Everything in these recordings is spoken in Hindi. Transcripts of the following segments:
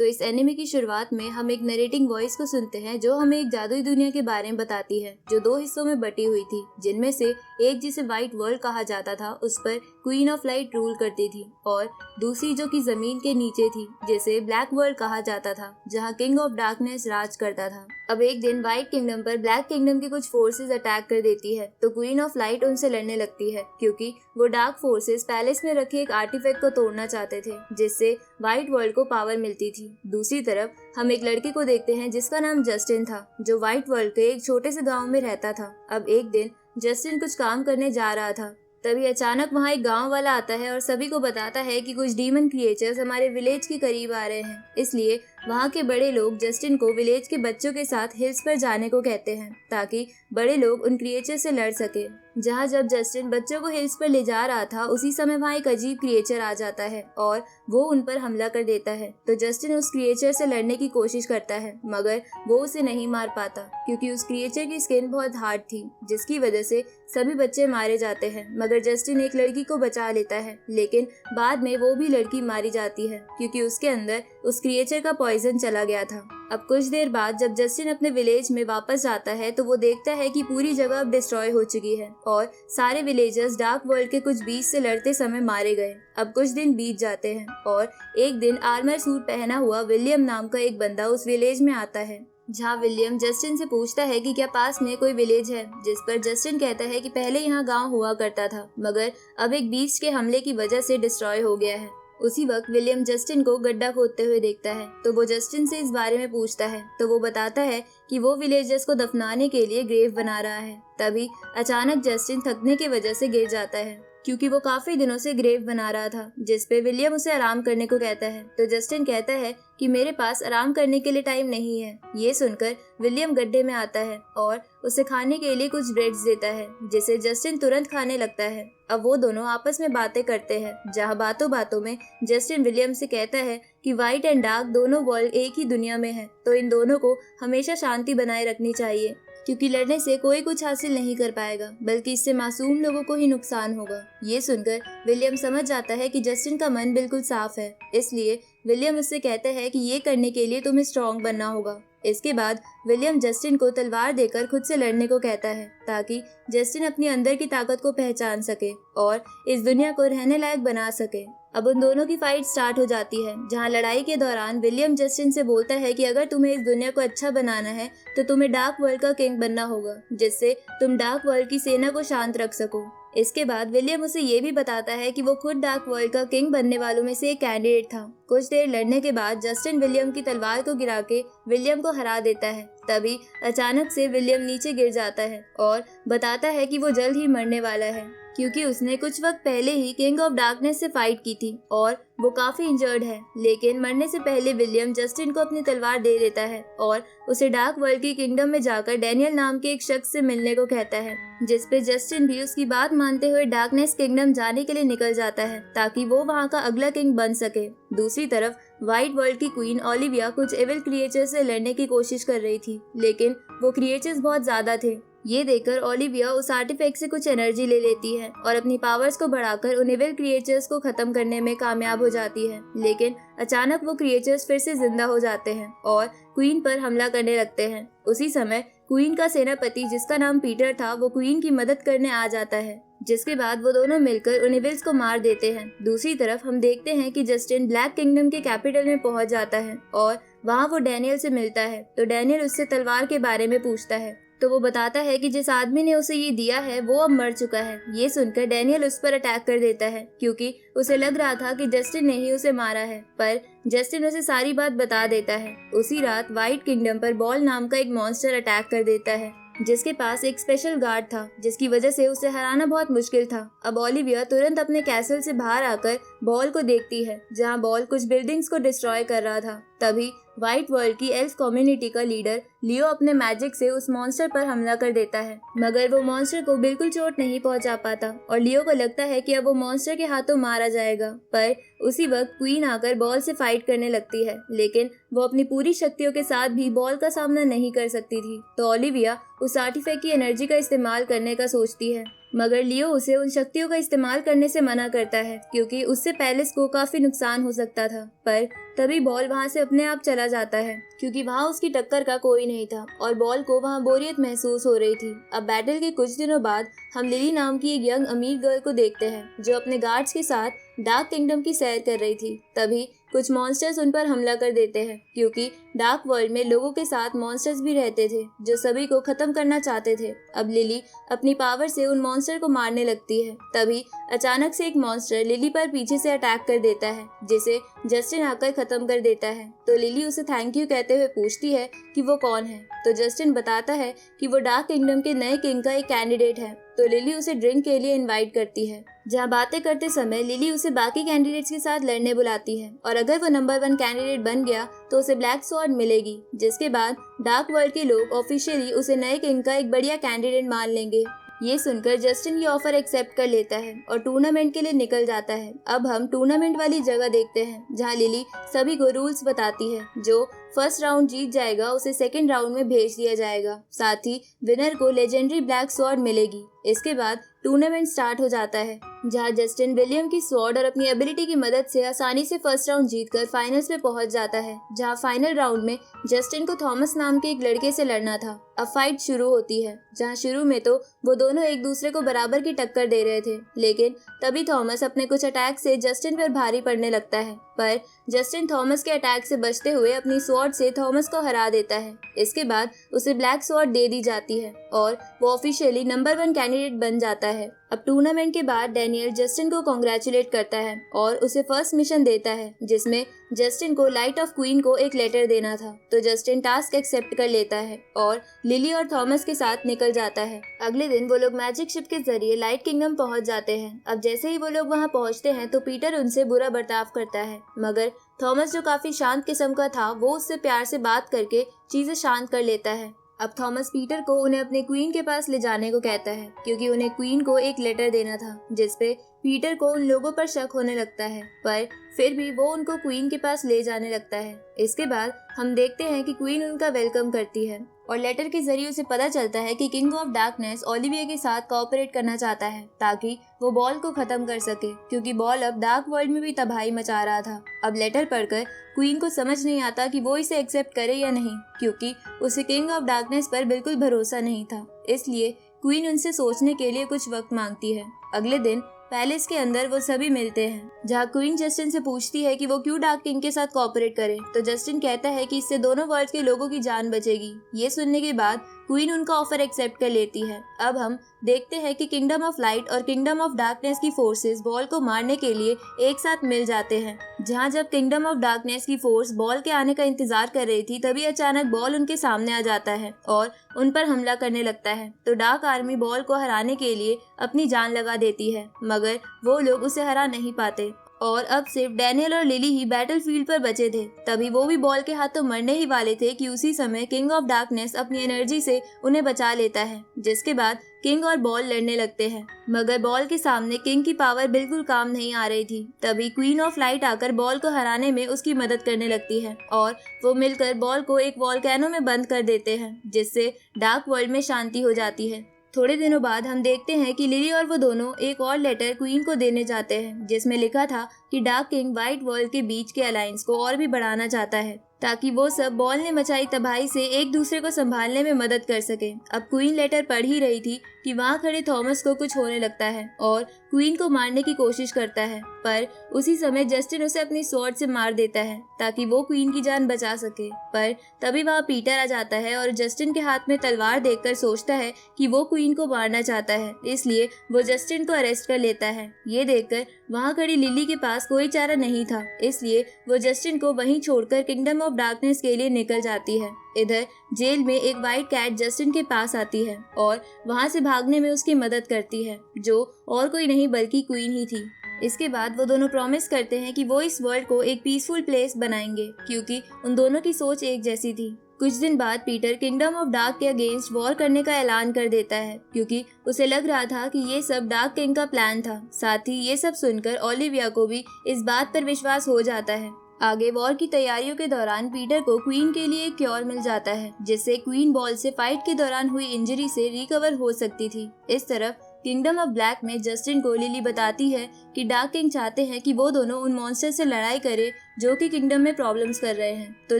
तो इस एनिमे की शुरुआत में हम एक नरेटिंग वॉइस को सुनते हैं जो हमें एक जादुई दुनिया के बारे में बताती है जो 2 हिस्सों में बटी हुई थी, जिनमें से एक जिसे व्हाइट वर्ल्ड कहा जाता था उस पर क्वीन ऑफ लाइट रूल करती थी और दूसरी जो कि जमीन के नीचे थी जिसे ब्लैक वर्ल्ड कहा जाता था जहाँ किंग ऑफ डार्कनेस राज करता था। अब एक दिन व्हाइट किंगडम पर ब्लैक किंगडम की कुछ फोर्सेस अटैक कर देती है तो क्वीन ऑफ लाइट उनसे लड़ने लगती है क्योंकि वो डार्क फोर्सेस पैलेस में रखे एक आर्टिफैक्ट को तोड़ना चाहते थे जिससे व्हाइट वर्ल्ड को पावर मिलती थी। दूसरी तरफ हम एक लड़के को देखते हैं जिसका नाम जस्टिन था जो व्हाइट वर्ल्ड के एक छोटे से गांव में रहता था। अब एक दिन जस्टिन कुछ काम करने जा रहा था, तभी अचानक वहाँ एक गांव वाला आता है और सभी को बताता है कि कुछ डीमन क्रिएचर्स हमारे विलेज के करीब आ रहे हैं। इसलिए वहाँ के बड़े लोग जस्टिन को विलेज के बच्चों के साथ हिल्स पर जाने को कहते हैं ताकि बड़े लोग उन क्रिएचर से लड़ सके। जहाँ जब जस्टिन बच्चों को हिल्स पर ले जा रहा था उसी समय वहाँ एक अजीब क्रिएचर आ जाता है और वो उन पर हमला कर देता है। तो जस्टिन उस क्रिएचर से लड़ने की कोशिश करता है मगर वो उसे नहीं मार पाता क्योंकि उस क्रिएचर की स्किन बहुत हार्ड थी जिसकी वजह से सभी बच्चे मारे जाते हैं। मगर जस्टिन एक लड़की को बचा लेता है लेकिन बाद में वो भी लड़की मारी जाती है क्योंकि उसके अंदर उस क्रिएचर का पॉइजन चला गया था। अब कुछ देर बाद जब जस्टिन अपने विलेज में वापस जाता है तो वो देखता है कि पूरी जगह अब डिस्ट्रॉय हो चुकी है और सारे विलेजर्स डार्क वर्ल्ड के कुछ बीस्ट से लड़ते समय मारे गए। अब कुछ दिन बीत जाते हैं और एक दिन आर्मर सूट पहना हुआ विलियम नाम का एक बंदा उस विलेज में आता है जहाँ विलियम जस्टिन से पूछता है कि क्या पास में कोई विलेज है, जिस पर जस्टिन कहता है कि पहले यहाँ गांव हुआ करता था मगर अब एक बीस्ट के हमले की वजह से डिस्ट्रॉय हो गया है। उसी वक्त विलियम जस्टिन को गड्ढा खोदते हुए देखता है तो वो जस्टिन से इस बारे में पूछता है तो वो बताता है कि वो विलेजर्स को दफनाने के लिए ग्रेव बना रहा है। तभी अचानक जस्टिन थकने की वजह से गिर जाता है क्योंकि वो काफी दिनों से ग्रेव बना रहा था, जिस पे विलियम उसे आराम करने को कहता है। तो जस्टिन कहता है कि मेरे पास आराम करने के लिए टाइम नहीं है। ये सुनकर विलियम गड्ढे में आता है और उसे खाने के लिए कुछ ब्रेड्स देता है जिसे जस्टिन तुरंत खाने लगता है। अब वो दोनों आपस में बातें करते हैं जहाँ बातों बातों में जस्टिन विलियम से कहता है कि व्हाइट एंड डार्क दोनों वर्ल्ड एक ही दुनिया में है तो इन दोनों को हमेशा शांति बनाए रखनी चाहिए क्योंकि लड़ने से कोई कुछ हासिल नहीं कर पाएगा बल्कि इससे मासूम लोगों को ही नुकसान होगा। ये सुनकर विलियम समझ जाता है कि जस्टिन का मन बिल्कुल साफ है, इसलिए विलियम उससे कहता है कि ये करने के लिए तुम्हें स्ट्रॉन्ग बनना होगा। इसके बाद विलियम जस्टिन को तलवार देकर खुद से लड़ने को कहता है ताकि जस्टिन अपनी अंदर की ताकत को पहचान सके और इस दुनिया को रहने लायक बना सके। अब उन दोनों की फाइट स्टार्ट हो जाती है जहां लड़ाई के दौरान विलियम जस्टिन से बोलता है कि अगर तुम्हें इस दुनिया को अच्छा बनाना है तो तुम्हें डार्क वर्ल्ड का किंग बनना होगा जिससे तुम डार्क वर्ल्ड की सेना को शांत रख सको। इसके बाद विलियम उसे ये भी बताता है कि वो खुद डार्क वर्ल्ड का किंग बनने वालों में से एक कैंडिडेट था। कुछ देर लड़ने के बाद जस्टिन विलियम की तलवार को गिरा के विलियम को हरा देता है। तभी अचानक से विलियम नीचे गिर जाता है और बताता है कि वो जल्द ही मरने वाला है क्योंकि उसने कुछ वक्त पहले ही किंग ऑफ डार्कनेस से फाइट की थी और वो काफी इंजर्ड है। लेकिन मरने से पहले विलियम जस्टिन को अपनी तलवार दे देता है और उसे डार्क वर्ल्ड की किंगडम में जाकर डैनियल नाम के एक शख्स से मिलने को कहता है, जिस पे जस्टिन भी उसकी बात मानते हुए डार्कनेस किंगडम जाने के लिए निकल जाता है ताकि वो वहाँ का अगला किंग बन सके। दूसरी तरफ व्हाइट वर्ल्ड की क्वीन ओलिविया कुछ एविल क्रिएचर से लड़ने की कोशिश कर रही थी लेकिन वो क्रिएचर्स बहुत ज्यादा थे। ये देखकर ओलिविया उस आर्टिफैक्ट से कुछ एनर्जी ले लेती है और अपनी पावर्स को बढ़ाकर उन एविल क्रिएचर्स को खत्म करने में कामयाब हो जाती है। लेकिन अचानक वो क्रिएचर्स फिर से जिंदा हो जाते हैं और क्वीन पर हमला करने लगते हैं। उसी समय क्वीन का सेनापति जिसका नाम पीटर था वो क्वीन की मदद करने आ जाता है, जिसके बाद वो दोनों मिलकर उन एविल्स को मार देते हैं। दूसरी तरफ हम देखते हैं कि जस्टिन ब्लैक किंगडम के कैपिटल में पहुंच जाता है और वहाँ वो डैनियल से मिलता है। तो डैनियल उससे तलवार के बारे में पूछता है तो वो बताता है कि जिस आदमी ने उसे ये दिया है वो अब मर चुका है। ये सुनकर डैनियल उस पर अटैक कर देता है क्योंकि उसे लग रहा था कि जस्टिन ने ही उसे मारा है, पर जस्टिन उसे सारी बात बता देता है। उसी रात व्हाइट किंगडम पर बॉल नाम का एक मॉन्स्टर अटैक कर देता है जिसके पास एक स्पेशल गार्ड था जिसकी वजह से उसे हराना बहुत मुश्किल था। अब ओलिविया तुरंत अपने कैसल से बाहर आकर बॉल को देखती है जहां बॉल कुछ बिल्डिंग्स को डिस्ट्रॉय कर रहा था। तभी व्हाइट वर्ल्ड की एल्फ कम्युनिटी का लीडर लियो अपने मैजिक से उस मॉन्स्टर पर हमला कर देता है मगर वो मॉन्स्टर को बिल्कुल चोट नहीं पहुंचा पाता और लियो को लगता है कि अब वो मॉन्स्टर के हाथों मारा जाएगा। पर उसी वक्त क्वीन आकर बॉल से फाइट करने लगती है लेकिन वो अपनी पूरी शक्तियों के साथ भी बॉल का सामना नहीं कर सकती थी। तो ओलिविया उस आर्टिफैक्ट की एनर्जी का इस्तेमाल करने का सोचती है मगर लियो उसे उन शक्तियों का इस्तेमाल करने से मना करता है क्योंकि उससे पैलेस को काफी नुकसान हो सकता था। पर तभी बॉल वहाँ से अपने आप चला जाता है क्योंकि वहाँ उसकी टक्कर का कोई नहीं था और बॉल को वहाँ बोरियत महसूस हो रही थी। अब बैटल के कुछ दिनों बाद हम लिली नाम की एक यंग अमीर गर्ल को देखते हैं जो अपने गार्ड्स के साथ डार्क किंगडम की सैर कर रही थी। तभी कुछ मॉन्स्टर्स उन पर हमला कर देते हैं क्योंकि डार्क वर्ल्ड में लोगों के साथ मॉन्स्टर्स भी रहते थे जो सभी को खत्म करना चाहते थे। अब लिली अपनी पावर से उन मॉन्स्टर को मारने लगती है। तभी अचानक से एक मॉन्स्टर लिली पर पीछे से अटैक कर देता है जिसे जस्टिन आकर खत्म कर देता है। तो लिली उसे थैंक यू कहते हुए पूछती है कि वो कौन है। तो जस्टिन बताता है कि वो डार्क किंगडम के नए किंग का एक कैंडिडेट है। तो लिली उसे ड्रिंक के लिए इनवाइट करती है जहाँ बातें करते समय लिली उसे बाकी कैंडिडेट्स के साथ लड़ने बुलाती है और अगर वो नंबर 1 कैंडिडेट बन गया तो उसे ब्लैक स्वॉर्ड मिलेगी, जिसके बाद डार्क वर्ल्ड के लोग ऑफिशियली उसे नए किंग का एक बढ़िया कैंडिडेट मान लेंगे। ये सुनकर जस्टिन ये ऑफर एक्सेप्ट कर लेता है और टूर्नामेंट के लिए निकल जाता है। अब हम टूर्नामेंट वाली जगह देखते हैं जहाँ लिली सभी को रूल्स बताती है। जो फर्स्ट राउंड जीत जाएगा उसे सेकंड राउंड में भेज दिया जाएगा, साथ ही विनर को लेजेंडरी ब्लैक स्वॉर्ड मिलेगी। इसके बाद टूर्नामेंट स्टार्ट हो जाता है जहाँ जस्टिन विलियम की स्वॉर्ड और अपनी एबिलिटी की मदद से आसानी से फर्स्ट राउंड जीतकर फाइनल्स में पहुंच जाता है, जहाँ फाइनल राउंड में जस्टिन को थॉमस नाम के एक लड़के से लड़ना था। अब फाइट शुरू होती है जहाँ शुरू में तो वो दोनों एक दूसरे को बराबर की टक्कर दे रहे थे, लेकिन तभी थॉमस अपने कुछ अटैक से जस्टिन पर भारी पड़ने लगता है, पर जस्टिन थॉमस के अटैक से बचते हुए अपनी स्वॉर्ड से थॉमस को हरा देता है। इसके बाद उसे ब्लैक स्वॉर्ड दे दी जाती है और वो ऑफिशियली नंबर 1 कैंडिडेट बन जाता है। अब टूर्नामेंट के बाद डैनियल जस्टिन को कांग्रेचुलेट करता है और उसे फर्स्ट मिशन देता है जिसमें जस्टिन को लाइट ऑफ क्वीन को एक लेटर देना था। तो जस्टिन टास्क एक्सेप्ट कर लेता है और लिली और थॉमस के साथ निकल जाता है। अगले दिन वो लोग मैजिक शिप के जरिए लाइट किंगडम पहुंच जाते हैं। अब जैसे ही वो लोग वहां पहुंचते हैं तो पीटर उनसे बुरा बर्ताव करता है, मगर थॉमस जो काफी शांत किस्म का था वो उससे प्यार से बात करके चीजें शांत कर लेता है। अब थॉमस पीटर को उन्हें अपने क्वीन के पास ले जाने को कहता है क्योंकि उन्हें क्वीन को एक लेटर देना था जिसपे पीटर को उन लोगों पर शक होने लगता है, पर फिर भी वो उनको क्वीन के पास ले जाने लगता है। इसके बाद हम देखते हैं कि क्वीन उनका वेलकम करती है और लेटर के जरिए उसे पता चलता है कि किंग ऑफ डार्कनेस ओलिविया के साथ कोऑपरेट करना चाहता है ताकि वो बॉल को खत्म कर सके, क्योंकि बॉल अब डार्क वर्ल्ड में भी तबाही मचा रहा था। अब लेटर पढ़कर क्वीन को समझ नहीं आता कि वो इसे एक्सेप्ट करे या नहीं, क्योंकि उसे किंग ऑफ डार्कनेस पर बिल्कुल भरोसा नहीं था। इसलिए क्वीन उनसे सोचने के लिए कुछ वक्त मांगती है। अगले दिन पैलेस के अंदर वो सभी मिलते हैं जहाँ क्वीन जस्टिन से पूछती है कि वो क्यों डार्क किंग के साथ कोऑपरेट करे। तो जस्टिन कहता है कि इससे दोनों वर्ल्ड के लोगों की जान बचेगी। ये सुनने के बाद क्वीन उनका ऑफर एक्सेप्ट कर लेती है। अब हम देखते हैं कि किंगडम ऑफ लाइट और किंगडम ऑफ डार्कनेस की फोर्सेस बॉल को मारने के लिए एक साथ मिल जाते हैं। जहाँ जब किंगडम ऑफ डार्कनेस की फोर्स बॉल के आने का इंतजार कर रही थी तभी अचानक बॉल उनके सामने आ जाता है और उन पर हमला करने लगता है। तो डार्क आर्मी बॉल को हराने के लिए अपनी जान लगा देती है, मगर वो लोग उसे हरा नहीं पाते और अब सिर्फ डैनियल और लिली ही बैटलफील्ड पर बचे थे। तभी वो भी बॉल के हाथों मरने ही वाले थे कि उसी समय किंग ऑफ डार्कनेस अपनी एनर्जी से उन्हें बचा लेता है, जिसके बाद किंग और बॉल लड़ने लगते हैं, मगर बॉल के सामने किंग की पावर बिल्कुल काम नहीं आ रही थी। तभी क्वीन ऑफ लाइट आकर बॉल को हराने में उसकी मदद करने लगती है और वो मिलकर बॉल को एक वॉल्केनो में बंद कर देते हैं, जिससे डार्क वर्ल्ड में शांति हो जाती है। थोड़े दिनों बाद हम देखते हैं कि लिली और वो दोनों एक और लेटर क्वीन को देने जाते हैं जिसमें लिखा था कि डार्क किंग व्हाइट वर्ल्ड के बीच के अलायंस को और भी बढ़ाना चाहता है ताकि वो सब बॉल ने मचाई तबाही से एक दूसरे को संभालने में मदद कर सके। अब क्वीन लेटर पढ़ ही रही थी कि वहाँ खड़े थॉमस को कुछ होने लगता है और क्वीन को मारने की कोशिश करता है, पर उसी समय जस्टिन उसे अपनी स्वॉर्ड से मार देता है ताकि वो क्वीन की जान बचा सके। पर तभी वहाँ पीटर आ जाता है और जस्टिन के हाथ में तलवार देखकर सोचता है कि वो क्वीन को मारना चाहता है, इसलिए वो जस्टिन को अरेस्ट कर लेता है। ये देखकर वहाँ खड़ी लिली के पास कोई चारा नहीं था, इसलिए वो जस्टिन को वहीं छोड़कर किंगडम ऑफ डार्कनेस के लिए निकल जाती है। इधर जेल में एक व्हाइट कैट जस्टिन के पास आती है और वहाँ से भागने में उसकी मदद करती है, जो और कोई नहीं बल्कि क्वीन ही थी। इसके बाद वो दोनों प्रॉमिस करते हैं कि वो इस वर्ल्ड को एक पीसफुल प्लेस बनाएंगे, क्योंकि उन दोनों की सोच एक जैसी थी। कुछ दिन बाद पीटर किंगडम ऑफ डार्क के अगेंस्ट वॉर करने का ऐलान कर देता है, क्योंकि उसे लग रहा था कि ये सब डार्क किंग का प्लान था। साथ ही ये सब सुनकर ओलिविया को भी इस बात पर विश्वास हो जाता है। आगे वॉर की तैयारियों के दौरान पीटर को क्वीन के लिए एक क्योर मिल जाता है, जिससे क्वीन बॉल से फाइट के दौरान हुई इंजरी से रिकवर हो सकती थी। इस तरफ किंगडम ऑफ ब्लैक में जस्टिन को लिली बताती है कि डार्क किंग चाहते हैं कि वो दोनों उन मॉन्स्टर से लड़ाई करे जो कि किंगडम में प्रॉब्लम्स कर रहे हैं, तो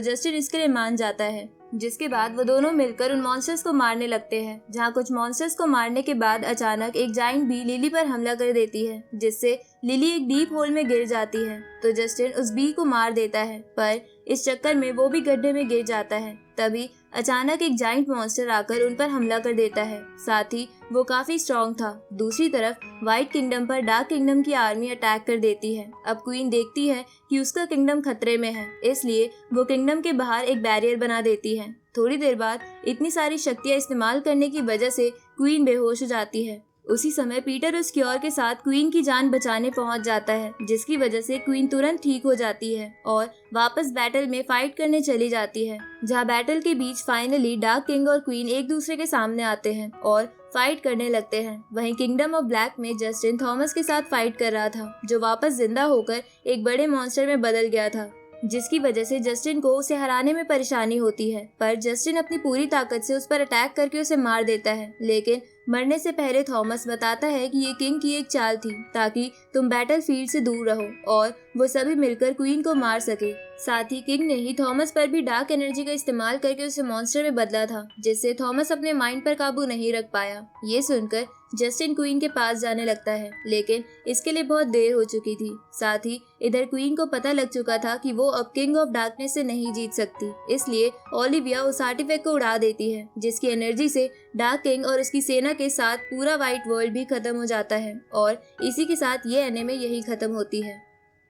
जस्टिन इसके लिए मान जाता है। जिसके बाद वो दोनों मिलकर उन मॉन्स्टर्स को मारने लगते हैं, जहाँ कुछ मॉन्स्टर्स को मारने के बाद अचानक एक जाइंट बी लिली पर हमला कर देती है, जिससे लिली एक डीप होल में गिर जाती है। तो जस्टिन उस बी को मार देता है, पर इस चक्कर में वो भी गड्ढे में गिर जाता है। तभी अचानक एक जाइंट मॉन्स्टर आकर उन पर हमला कर देता है, साथ ही वो काफी स्ट्रॉन्ग था। दूसरी तरफ व्हाइट किंगडम पर डार्क किंगडम की आर्मी अटैक कर देती है। अब क्वीन देखती है कि उसका किंगडम खतरे में है, इसलिए वो किंगडम के बाहर एक बैरियर बना देती है। थोड़ी देर बाद इतनी सारी शक्तियां इस्तेमाल करने की वजह से क्वीन बेहोश हो जाती है। उसी समय पीटर उस क्योर के साथ क्वीन की जान बचाने पहुंच जाता है, जिसकी वजह से क्वीन तुरंत ठीक हो जाती है और वापस बैटल में फाइट करने चली जाती है, जहां बैटल के बीच फाइनली डार्क किंग और क्वीन एक दूसरे के सामने आते हैं और फाइट करने लगते हैं। वहीं किंगडम ऑफ ब्लैक में जस्टिन थॉमस के साथ फाइट कर रहा था, जो वापस जिंदा होकर एक बड़े मॉन्स्टर में बदल गया था, जिसकी वजह से जस्टिन को उसे हराने में परेशानी होती है। पर जस्टिन अपनी पूरी ताकत से उस पर अटैक करके उसे मार देता है, लेकिन मरने से पहले थॉमस बताता है कि ये किंग की एक चाल थी ताकि तुम बैटलफील्ड से दूर रहो और वो सभी मिलकर क्वीन को मार सके। साथ ही किंग ने ही थॉमस पर भी डार्क एनर्जी का इस्तेमाल करके उसे मॉन्स्टर में बदला था, जिससे थॉमस अपने माइंड पर काबू नहीं रख पाया। ये सुनकर जस्टिन क्वीन के पास जाने लगता है, लेकिन इसके लिए बहुत देर हो चुकी थी। साथ ही इधर क्वीन को पता लग चुका था कि वो अब किंग ऑफ डार्कनेस से नहीं जीत सकती, इसलिए ओलिविया उस आर्टिफैक्ट को उड़ा देती है, जिसकी एनर्जी से डार्क किंग और उसकी सेना के साथ पूरा व्हाइट वर्ल्ड भी खत्म हो जाता है। और इसी के साथ ये एनीमे यही खत्म होती है।